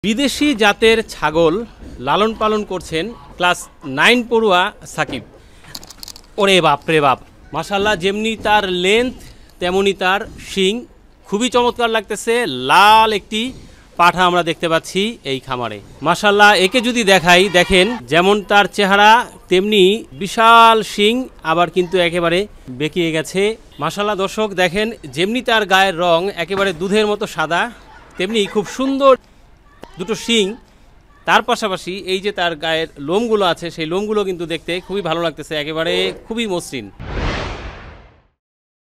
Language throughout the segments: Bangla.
বিদেশি জাতের ছাগল লালন পালন করছেন ক্লাস 9 পড়ুয়া সাকিব। ওরে বাপ রে বাপ, মাশাআল্লাহ, যেমনি তার লেন্থ তেমনি তার শিং, খুবই চমৎকার লাগতেছে। লাল একটি পাঠা আমরা দেখতে পাচ্ছি এই খামারে। মাশাআল্লাহ, একে যদি দেখাই, দেখেন যেমন তার চেহারা তেমনি বিশাল শিং, আবার কিন্তু একেবারে বেঁকিয়ে গেছে। মাশাআল্লাহ দর্শক, দেখেন যেমনি তার গায়ের রং একেবারে দুধের মতো সাদা, তেমনি খুব সুন্দর দুটো শিং। তার পাশাপাশি এই যে তার গায়ের লোমগুলো আছে, সেই লোমগুলো কিন্তু দেখতে খুবই ভালো লাগতেছে, একেবারে খুবই মসৃণ।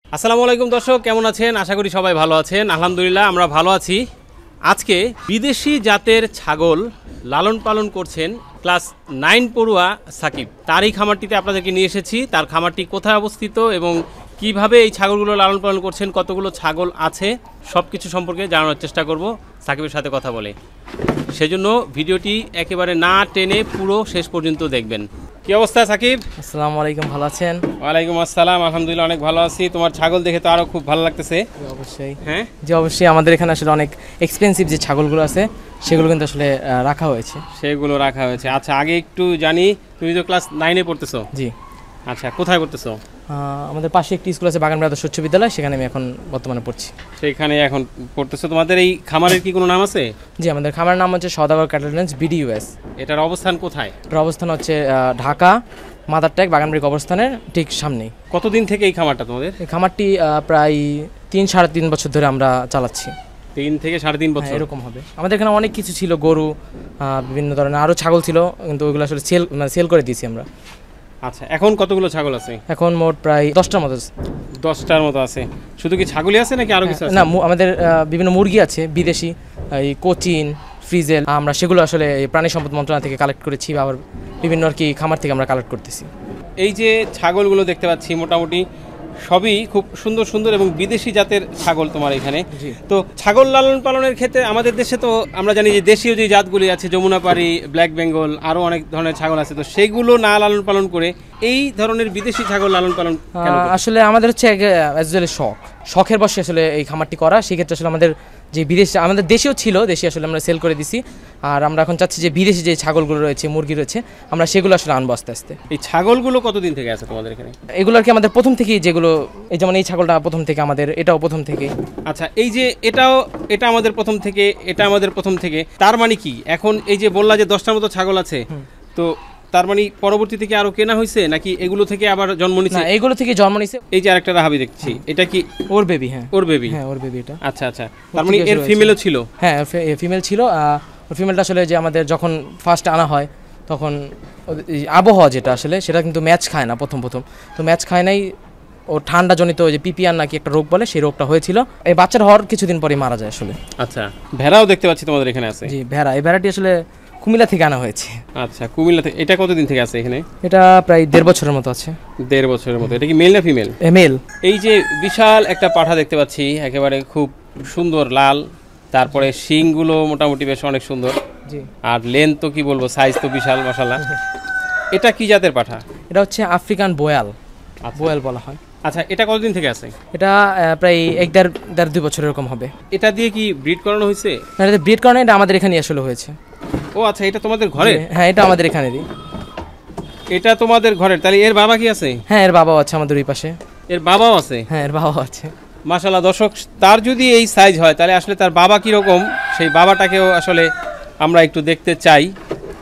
আসসালামু আলাইকুম দর্শক, কেমন আছেন? আশা করি সবাই ভালো আছেন। আলহামদুলিল্লাহ আমরা ভালো আছি। আজকে বিদেশি জাতের ছাগল লালন পালন করছেন ক্লাস 9 পড়ুয়া সাকিব। তারই খামারটিতে আপনাদেরকে নিয়ে এসেছি। তার খামারটি কোথায় অবস্থিত এবং কিভাবে এই ছাগলগুলো লালন পালন করছেন, কতগুলো ছাগল আছে, সব কিছু সম্পর্কে জানানোর চেষ্টা করব সাকিবের সাথে কথা বলে। সেজন্য ভিডিওটি একেবারে না টেনে পুরো শেষ পর্যন্ত দেখবেন। কি অবস্থা সাকিব? আসসালামু আলাইকুম, ভালো আছেন? ওয়ালাইকুম আসসালাম, আলহামদুলিল্লাহ অনেক ভালো আছি। তোমার ছাগল দেখে তো আরো খুব ভালো লাগতেছে। অবশ্যই, হ্যাঁ যে অবশ্যই আমাদের এখানে আসলে অনেক এক্সপেন্সিভ যে ছাগলগুলো আছে সেগুলো কিন্তু আসলে রাখা হয়েছে। সেগুলো রাখা হয়েছে। আচ্ছা, আগে একটু জানি, তুমি তো ক্লাস 9-এ পড়তেছো। জি। আচ্ছা, কোথায় পড়তেছো? আমাদের পাশে একটি স্কুল আছে, বাগান ব্রাদার্স উচ্চ বিদ্যালয়, সেখানে আমি এখন বর্তমানে পড়ছি। সেখানে এখন পড়তেছো। তোমাদের এই খামারের কি কোনো নাম আছে? জি, আমাদের খামারের নাম হচ্ছে সওদাগর ক্যাটল রেঞ্জ BDUS। এটার অবস্থান কোথায়? এটার অবস্থান হচ্ছে ঢাকা মাদার ট্যাগ বাগানবাড়ি অবস্থানের ঠিক সামনেই। কতদিন থেকে এই খামারটা তোমাদের? এই খামারটি প্রায় 3-3.5 বছর ধরে আমরা চালাচ্ছি। 3 থেকে 3.5 বছর এরকম হবে। আমাদের এখানে অনেক কিছু ছিল, গরু, বিভিন্ন ধরনের আরও ছাগল ছিল, কিন্তু ওইগুলো আসলে সেল করে দিয়েছি আমরা। আচ্ছা, এখন কতগুলো ছাগল আছে? এখন মোট প্রায় 10টার মতো। 10টার মতো আছে। শুধু কি ছাগলই আছে নাকি আরো কিছু আছে? না, আমাদের বিভিন্ন মুরগি আছে বিদেশি, এই কোচিন, ফ্রিজেল, আমরা সেগুলো আসলে প্রাণী সম্পদ মন্ত্রণালয় থেকে কালেক্ট করেছি, আবার বিভিন্ন আর কি খামার থেকে আমরা কালেক্ট করতেছি। এই যে ছাগলগুলো দেখতে পাচ্ছি মোটামুটি সবই খুব সুন্দর সুন্দর এবং বিদেশি জাতের ছাগল তোমার এখানে। তো ছাগল লালন পালনের ক্ষেত্রে আমাদের দেশে তো আমরা জানি যে দেশীয় যে জাতগুলি আছে, যমুনাপাড়ি, ব্ল্যাক বেঙ্গল, আরও অনেক ধরনের ছাগল আছে, তো সেইগুলো না লালন পালন করে এই ধরনের বিদেশি ছাগল লালন পালন আসলে আমাদের হচ্ছে শখের বসে আসলে এই খামারটি করা। সেক্ষেত্রে আসলে আমাদের যে বিদেশি, আমাদের দেশেও ছিল, দেশি আসলে আমরা সেল করে দিছি, আর আমরা এখন চাচ্ছি যে বিদেশি যে ছাগলগুলো রয়েছে, মুরগি রয়েছে, আমরা সেগুলো আসলে আনবো আস্তে আস্তে। এই ছাগলগুলো কতদিন থেকে আছে তোমাদের এখানে? এগুলো আর কি আমাদের প্রথম থেকেই, যেগুলো এই যেমন এই ছাগলটা প্রথম থেকে আমাদের, এটাও প্রথম থেকে। আচ্ছা, এই যে এটা আমাদের প্রথম থেকে, এটা আমাদের প্রথম থেকে, তার মানে কি এখন এই যে বললা যে 10টার মতো ছাগল আছে, তো তার মানে পরবর্তী থেকে আরো কেনা হয়েছে নাকি এগুলো থেকে আবার জন্ম নিছে? না, এগুলো থেকে জন্ম নিছে। এই যে আরেকটা রাহাবি দেখছি, এটা কি ওর বেবি? হ্যাঁ, ওর বেবি। হ্যাঁ, ওর বেবি এটা। আচ্ছা আচ্ছা, তার মানে এর ফিমেলও ছিল? হ্যাঁ, ফিমেল ছিল। ওর ফিমেলটা আসলে যে আমাদের যখন ফার্স্ট আনা হয় তখন আবহাওয়া যেটা আসলে সেটা কিন্তু ম্যাচ খায় না প্রথম, তো ম্যাচ খায় নাই, ও ঠান্ডা জনিত যে পিপিআর নাকি একটা রোগ বলে, সেই রোগটা হয়েছিল। এই বাচ্চার হওয়ার কিছুদিন পরে মারা যায় আসলে। আচ্ছা, ভেড়াও দেখতে পাচ্ছি তোমাদের এখানে আছে? জি, ভেড়া। এই ভেড়াটি আসলে কুমিল্লা থেকে আনা হয়েছে। আচ্ছা, কুমিল্লা থেকে। এটা কতদিন থেকে আছে এখানে? এটা প্রায় 1.5 বছরের মতো আছে। 1.5 বছরের মতো। এটা কি মেল না ফিমেল? মেল। এই যে বিশাল একটা পাঠা দেখতে পাচ্ছি, একেবারে খুব সুন্দর লাল, তারপরে শিংগুলো মোটামুটি বেশ অনেক সুন্দর। জি। আর লেন্থ তো কি বলবো, সাইজ তো বিশাল মাশাআল্লাহ। এটা কি জাতের পাঠা? এটা হচ্ছে আফ্রিকান বোয়াল। বোয়াল বলা হয়। আচ্ছা, এটা কতদিন থেকে আছে? এটা প্রায় 1.5-2 বছর এরকম হবে। এটা দিয়ে কি ব্রিড করানো হয়েছে? না, এটা ব্রিড করানো, এটা আমাদের এখানেই আসলে হয়েছে। ও আচ্ছা, এটা তোমাদের ঘরে? হ্যাঁ, এটা আমাদের এখানেরই। এটা তোমাদের ঘরের? তাহলে এর বাবা কি আছে? হ্যাঁ, এর বাবাও আছে আমাদের ওই পাশে। এর বাবাও আছে? হ্যাঁ, এর বাবাও আছে। মাশাআল্লাহ দর্শক, তার যদি এই সাইজ হয় তাহলে আসলে তার বাবা কীরকম, সেই বাবাটাকেও আসলে আমরা একটু দেখতে চাই।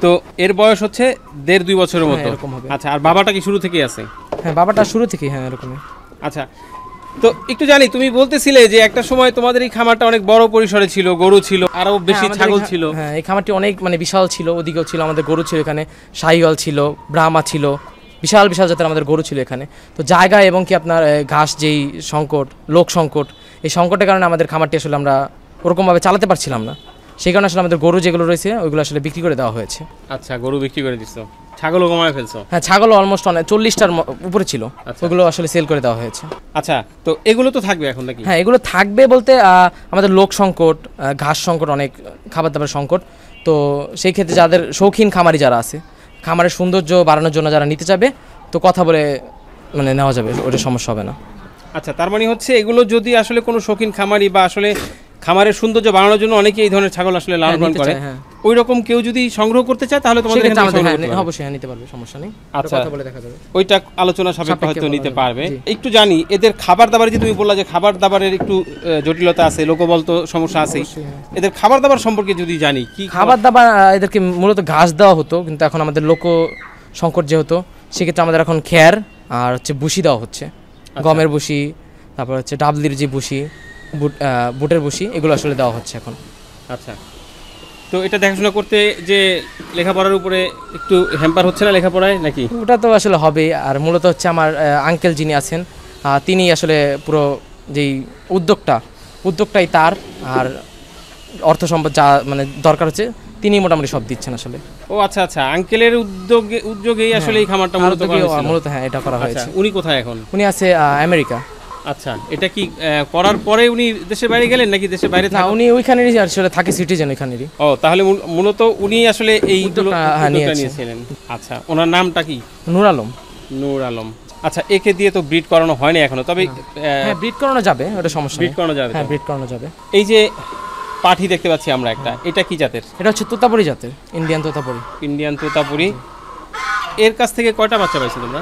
তো এর বয়স হচ্ছে 1.5-2 বছরের মতো। আচ্ছা, আর বাবাটা কি শুরু থেকেই আছে? হ্যাঁ, বাবাটা শুরু থেকেই, হ্যাঁ, এরকমই। আচ্ছা, তো একটু জানি, তুমি বলতেছিলে যে একটা সময় তোমাদের এই খামারটা অনেক বড় পরিসরে ছিল, গরু ছিল, আরো বেশি ছাগল ছিল। হ্যাঁ, এই খামারটি অনেক বিশাল ছিল, ওদিকেও ছিল, আমাদের গরু ছিল এখানে, শাহিওয়াল ছিল, ব্রাহ্মা ছিল, বিশাল বিশাল জাতের আমাদের গরু ছিল এখানে। তো জায়গা এবং কি আপনার ঘাস যেই সংকট, লোক সংকট, এই সংকটের কারণে আমাদের খামারটি আসলে আমরা ওরকমভাবে চালাতে পারছিলাম না। সেই কারণে আসলে আমাদের গরু যেগুলো রয়েছে ওইগুলো আসলে বিক্রি করে দেওয়া হয়েছে। আচ্ছা, গরু বিক্রি করে দিচ্ছ, ছাগলও কমায় ফেলছো? হ্যাঁ, ছাগল অলমোস্ট 40টার উপরে ছিল, ওইগুলো আসলে সেল করে দেওয়া হয়েছে। আচ্ছা, তো এগুলো তো থাকবে এখন নাকি? হ্যাঁ, এগুলো থাকবে বলতে আমাদের লোক সংকট, ঘাস সংকট, অনেক খাবার দাবার সংকট। তো সেই ক্ষেত্রে যাদের শৌখিন খামারি যারা আছে, খামারের সৌন্দর্য বাড়ানোর জন্য যারা নিতে চাবে, তো কথা বলে নেওয়া যাবে, ওটা সমস্যা হবে না। আচ্ছা, তার মানে হচ্ছে এগুলো যদি আসলে কোনো শৌখিন খামারি বা আসলে খামারের সৌন্দর্য বাড়ানোর জন্য অনেকে এই ধরনের ছাগল আসলে লালন পালন করে। ওই রকম কেউ যদি সংগ্রহ করতে চায় তাহলে তোমাদের এখানে সংগ্রহ করতে পারবে? অবশ্যই নিতে পারবে, সমস্যা নেই। আচ্ছা, কথা বলে দেখা যাবে, ওইটা আলোচনা সাপেক্ষে হয়তো নিতে পারবে। একটু জানি এদের খাবার দাবার, যে তুমি বললা যে খাবার দাবারের একটু জটিলতা আছে, লোকবল তো সমস্যা আছে, এদের খাবার দাবার সম্পর্কে যদি জানি কি খাবার দাবার। এদেরকে মূলত ঘাস দেওয়া হতো, কিন্তু এখন আমাদের লোক সংকট যেহেতু, সেক্ষেত্রে আমাদের এখন খ্যার আর হচ্ছে ভুসি দেওয়া হচ্ছে। গমের ভুসি, তারপর হচ্ছে ডাবলির যে ভুসি, বুটের ভুসি, এগুলো আসলে দেওয়া হচ্ছে এখন। আচ্ছা, তো এটা দেখাশোনা করতে যে লেখাপড়ার উপরে একটু হ্যাম্পার হচ্ছে না লেখাপড়ায় নাকি? ওটা তো আসলে হবে। আর মূলত হচ্ছে আমার আঙ্কেল যিনি আছেন, তিনি আসলে পুরো যেই উদ্যোগটাই তার, আর অর্থ সম্পদ যা মানে দরকার হচ্ছে তিনি মোটামুটি সব দিচ্ছেন আসলে। ও আচ্ছা আচ্ছা, আঙ্কেলের উদ্যোগেই আসলে এই খামারটা মূলত হ্যাঁ এটা করা হয়েছে। উনি কোথায় এখন? উনি আছে আমেরিকা। আচ্ছা, এটা কি করার পরে উনি দেশের বাইরে গেলেন নাকি দেশের বাইরে? না, উনি ওইখানেরই আসলে থাকে, সিটিজেন ওইখানেরই। ও, তাহলে মূলত উনি আসলে এই উদ্যোগটা নিয়েছিলেন। আচ্ছা, ওনার নামটা কি? নূর আলম। নূর আলম। আচ্ছা, একে দিয়ে তো ব্রিড করানো হয়নি এখনো, তবে হ্যাঁ ব্রিড করানো যাবে, ওটা সমস্যা নেই। ব্রিড করানো যাবে, হ্যাঁ ব্রিড করানো যাবে। এই যে পাঠি দেখতে পাচ্ছি আমরা একটা, এটা কি জাতের? এটা হচ্ছে তোতাপুরি জাতের, ইন্ডিয়ান তোতাপুরি। ইন্ডিয়ান তোতাপুরি। এর কাছ থেকে কয়টা বাচ্চা পাইছো তোমরা?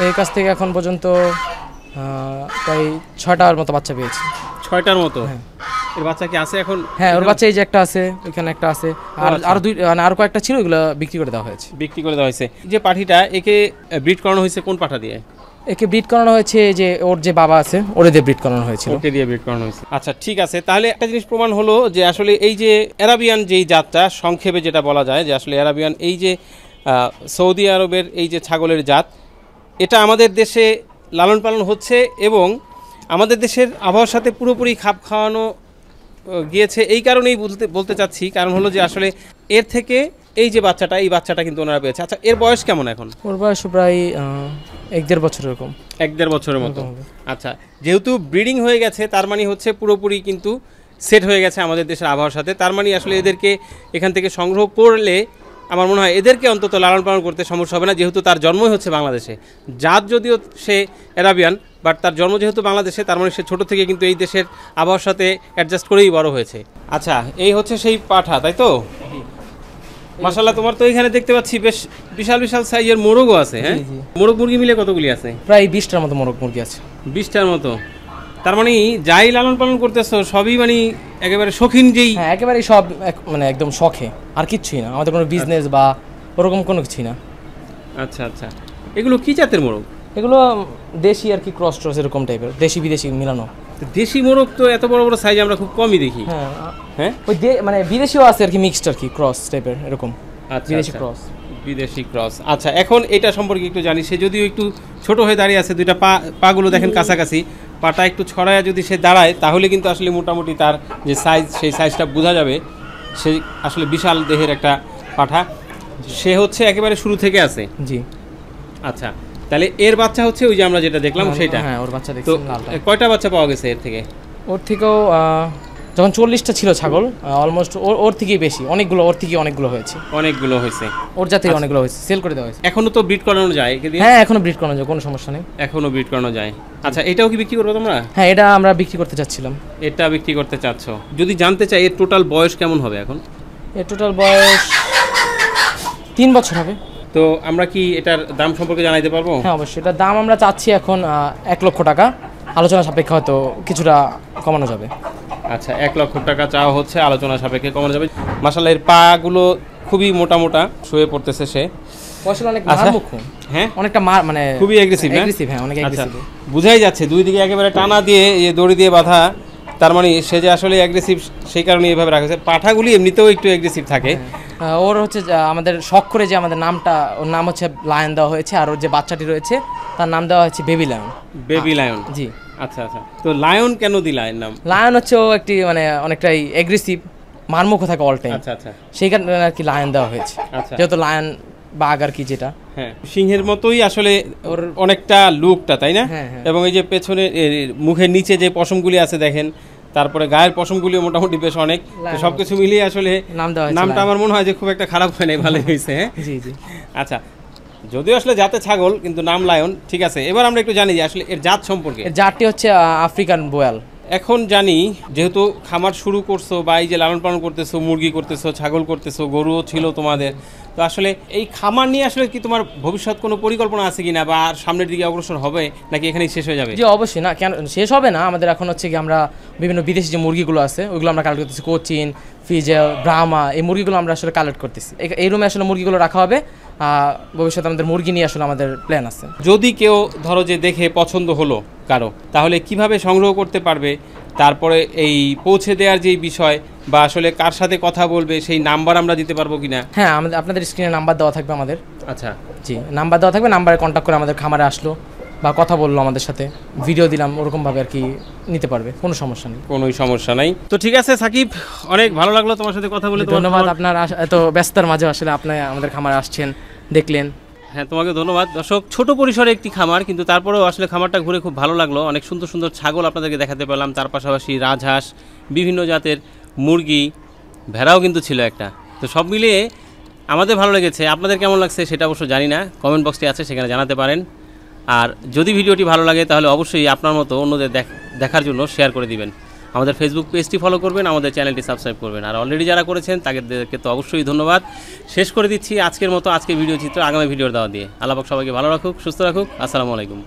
এর কাছ থেকে এখন পর্যন্ত প্রায় 6টার মতো বাচ্চা পেয়েছি। 6টার মতো? এর বাচ্চা কি আছে এখন? হ্যাঁ, ওর বাচ্চা এই যে একটা আছে, ওইখানে একটা আছে, আর দুই মানে আর কয়েকটা ছিল, ওগুলো বিক্রি করে দেওয়া হয়েছে। বিক্রি করে দেওয়া হয়েছে। যে পাঠিটা, একে ব্রিড করানো হয়েছে কোন পাঠা দিয়ে? একে ব্রিড করানো হয়েছে যে ওর যে বাবা আছে, ওরে দিয়ে ব্রিড করানো হয়েছিল। ওকে দিয়ে ব্রিড করানো হয়েছে। আচ্ছা, ঠিক আছে। তাহলে একটা জিনিস প্রমাণ হলো যে আসলে এই যে অ্যারাবিয়ান যেই জাতটা, সংক্ষেপে যেটা বলা যায় যে আসলে অ্যারাবিয়ান, এই যে সৌদি আরবের এই যে ছাগলের জাত, এটা আমাদের দেশে লালন পালন হচ্ছে এবং আমাদের দেশের আবহাওয়ার সাথে পুরোপুরি খাপ খাওয়ানো গিয়েছে। এই কারণেই বলতে চাচ্ছি, কারণ হলো যে আসলে এর থেকে এই যে বাচ্চাটা, এই বাচ্চাটা কিন্তু ওনারা পেয়েছে। আচ্ছা, এর বয়স কেমন এখন? ওর বয়স প্রায় 1-1.5 বছর এরকম। 1-1.5 বছরের মতো। আচ্ছা, যেহেতু ব্রিডিং হয়ে গেছে, তার মানে হচ্ছে পুরোপুরি কিন্তু সেট হয়ে গেছে আমাদের দেশের আবহাওয়ার সাথে। তার মানে আসলে এদেরকে এখান থেকে সংগ্রহ করলে আমার মনে হয় এদেরকে অন্তত লালন পালন করতে সমস্যা হবে না, যেহেতু তার জন্মই হচ্ছে বাংলাদেশে। জাত যদিও সে অ্যারাবিয়ান, বাট তার জন্ম যেহেতু বাংলাদেশে, তার মানে সে ছোটো থেকে কিন্তু এই দেশের আবহাওয়ার সাথে অ্যাডজাস্ট করেই বড় হয়েছে। আচ্ছা, এই হচ্ছে সেই পাঠা, তাই তো? মাশাআল্লাহ, তোমার তো এখানে দেখতে পাচ্ছি বেশ বিশাল বিশাল সাইজের মোরগও আছে। হ্যাঁ, মোরগ মুরগি মিলে কতগুলি আছে? প্রায় 20টার মতো মোরগ মুরগি আছে। 20টার মতো? তার মানে যাই লালন পালন করতেছো সবই মানে একেবারে শৌখিন যেই? হ্যাঁ, একেবারে সব মানে একদম শখে, আর কিচ্ছুই না, আমাদের কোনো বিজনেস বা ওরকম কোনো কিছুই না। আচ্ছা আচ্ছা, এগুলো কি জাতের মোরগ? এগুলো দেশি আর কি, ক্রস ট্রস এরকম টাইপের, দেশি বিদেশি মিলানো। দেশি মোরগ তো এত বড় বড় সাইজ আমরা খুব কমই দেখি। হ্যাঁ হ্যাঁ, ওই মানে বিদেশিও আছে আর কি, মিক্সড আর কি, ক্রস টাইপের এরকম। আচ্ছা, বিদেশি ক্রস। বিদেশি ক্রস। আচ্ছা, এখন এটা সম্পর্কে একটু জানি। সে যদিও একটু ছোট হয়ে দাঁড়িয়ে আছে, দুইটা পাগুলো দেখেন কাছাকাছি, পাটা একটু ছড়ায় যদি সে দাঁড়ায়, তাহলে কিন্তু আসলে মোটামুটি তার যে সাইজ, সেই সাইজটা বোঝা যাবে। সে আসলে বিশাল দেহের একটা পাঠা। সে হচ্ছে একেবারে শুরু থেকে আছে। জি। আচ্ছা, তাহলে এর বাচ্চা হচ্ছে ওই যে আমরা যেটা দেখলাম সেটা? হ্যাঁ, ওর বাচ্চা দেখছি। তো কয়টা বাচ্চা পাওয়া গেছে এর থেকে? ওর থেকেও যখন 40টা ছিল ছাগল, অলমোস্ট ওর থেকেই বেশি, অনেকগুলো, ওর থেকে অনেকগুলো হয়েছে। অনেকগুলো হয়েছে ওর জাতের, অনেকগুলো হয়েছে, সেল করে দেওয়া হয়েছে। এখনো তো ব্রিড করানো যায়? হ্যাঁ, এখনো ব্রিড করানো যায়, কোনো সমস্যা নেই, এখনো ব্রিড করানো যায়। আচ্ছা, এটাও কি বিক্রি করবে তোমরা? হ্যাঁ, এটা আমরা বিক্রি করতে চাচ্ছিলাম। এটা বিক্রি করতে চাচ্ছ? যদি জানতে চাই এর টোটাল বয়স কেমন হবে এখন? এর টোটাল বয়স 3 বছর হবে। তো আমরা কি এটার দাম সম্পর্কে জানাইতে পারবো? হ্যাঁ, অবশ্যই। এটার দাম আমরা চাচ্ছি এখন 1 লক্ষ টাকা, আলোচনা সাপেক্ষে হয়তো কিছুটা কমানো যাবে। আচ্ছা, 1 লক্ষ টাকা চাওয়া হচ্ছে, আলোচনা সাপেক্ষে কমানো যাবে। মাশাআল্লাহ, এর পাগুলো খুবই মোটা মোটা, শুয়ে পড়তেছে সে। আসলে অনেক মারমুখ। হ্যাঁ, অনেকটা মানে খুবই অ্যাগ্রেসিভ। হ্যাঁ, অনেক অ্যাগ্রেসিভ। বুঝাই যাচ্ছে, দুই দিকে একেবারে টানা দিয়ে, দড়ি দিয়ে বাঁধা, তার মানে সে যে আসলে অ্যাগ্রেসিভ, সেই কারণে এইভাবে রাখা হয়েছে। পাঠাগুলি এমনিতেও একটু অ্যাগ্রেসিভ থাকে। ওর হচ্ছে আমাদের শখ করে যে আমাদের নামটা, ওর নাম হচ্ছে লায়ন দেওয়া হয়েছে, আর ওর যে বাচ্চাটি রয়েছে তার নাম দেওয়া হয়েছে বেবি লায়ন। Baby lion? জি। আচ্ছা আচ্ছা, তো লায়ন কেন দিলা এর নাম? লায়ন হচ্ছে ও একটি মানে অনেকটাই অ্যাগ্রেসিভ, মারমুখ থাকে অল টাইম। আচ্ছা আচ্ছা, সেই কারণে আর কি লায়ন দেওয়া হয়েছে। আচ্ছা, যেহেতু লায়ন বাঘ আর কি, যেটা হ্যাঁ সিংহের মতোই আসলে ওর অনেকটা লুকটা, তাই না? এবং এই যে পেছনে মুখের নিচে যে পশমগুলি আছে দেখেন, তারপরে গায়ের পশমগুলিও মোটামুটি বেশ অনেক, সবকিছু মিলিয়ে আসলে নামটা আমার মনে হয় যে খুব একটা খারাপ হয় না, ভালোই হয়েছে। জি জি। আচ্ছা, যদিও আসলে জাতে ছাগল, কিন্তু নাম লায়ন, ঠিক আছে। এবার আমরা একটু জানি যে আসলে এর জাত সম্পর্কে। এর জাতটি হচ্ছে আফ্রিকান বোয়াল। এখন জানি যেহেতু খামার শুরু করছো বা এই যে লালন পালন করতেছো, মুরগি করতেছো, ছাগল করতেছো, গরুও ছিল তোমাদের, তো আসলে এই খামার নিয়ে আসলে কি তোমার ভবিষ্যৎ কোনো পরিকল্পনা আছে কিনা, বা আর সামনের দিকে অগ্রসর হবে নাকি এখানেই শেষ হয়ে যাবে? জি অবশ্যই, না কেন শেষ হবে না, আমাদের এখন হচ্ছে কি আমরা বিভিন্ন বিদেশি যে মুরগিগুলো আছে ওইগুলো আমরা কালেক্ট করতেছি, কোচিন, ফিজেল, ব্রাহ্মা, এই মুরগিগুলো আমরা আসলে কালেক্ট করতেছি। এই রুমে আসলে মুরগিগুলো রাখা হবে, ভবিষ্যতে আমাদের মুরগি নিয়ে আসলে আমাদের প্ল্যান আছে। যদি কেউ ধরো যে দেখে পছন্দ হলো কারো, তাহলে কিভাবে সংগ্রহ করতে পারবে? তারপরে এই পৌঁছে দেওয়ার যেই বিষয় বা আসলে কার সাথে কথা বলবে সেই নাম্বার আমরা দিতে পারবো কিনা? হ্যাঁ, আমাদের আপনাদের স্ক্রিনে নাম্বার দেওয়া থাকবে আমাদের। আচ্ছা, জি নাম্বার দেওয়া থাকবে, নাম্বারে কন্ট্যাক্ট করে আমাদের খামারে আসলো বা কথা বললো আমাদের সাথে, ভিডিও দিলাম, ওরকমভাবে আর কি নিতে পারবে, কোনো সমস্যা নেই। কোনো সমস্যা নাই। তো ঠিক আছে সাকিব, অনেক ভালো লাগলো তোমার সাথে কথা বলে। ধন্যবাদ আপনার এত ব্যস্ততার মাঝে আসলে আপনি আমাদের খামারে আসছেন, দেখলেন। হ্যাঁ, তোমাকে ধন্যবাদ। দর্শক, ছোট পরিসরে একটি খামার, কিন্তু তারপরেও আসলে খামারটা ঘুরে খুব ভালো লাগলো। অনেক সুন্দর সুন্দর ছাগল আপনাদেরকে দেখাতে পেলাম, তার পাশাপাশি রাজহাঁস, বিভিন্ন জাতের মুরগি, ভেড়াও কিন্তু ছিল একটা। তো সব মিলিয়ে আমাদের ভালো লেগেছে। আপনাদের কেমন লাগছে সেটা অবশ্য জানি না, কমেন্ট বক্সটি আছে সেখানে জানাতে পারেন। আর যদি ভিডিওটি ভালো লাগে তাহলে অবশ্যই আপনার মতো অন্যদের দেখার জন্য শেয়ার করে দিবেন। আমাদের ফেসবুক পেজটি ফলো করবেন, আমাদের চ্যানেলটি সাবস্ক্রাইব করবেন। আর অলরেডি যারা করেছেন তাদেরকে তো অবশ্যই ধন্যবাদ। শেষ করে দিচ্ছি আজকের মতো আজকের ভিডিও চিত্র, আগামী ভিডিওর দাওয়া দিয়ে। আল্লাহ পাক সবাইকে ভালো রাখুক, সুস্থ রাখুক। আসসালামু আলাইকুম।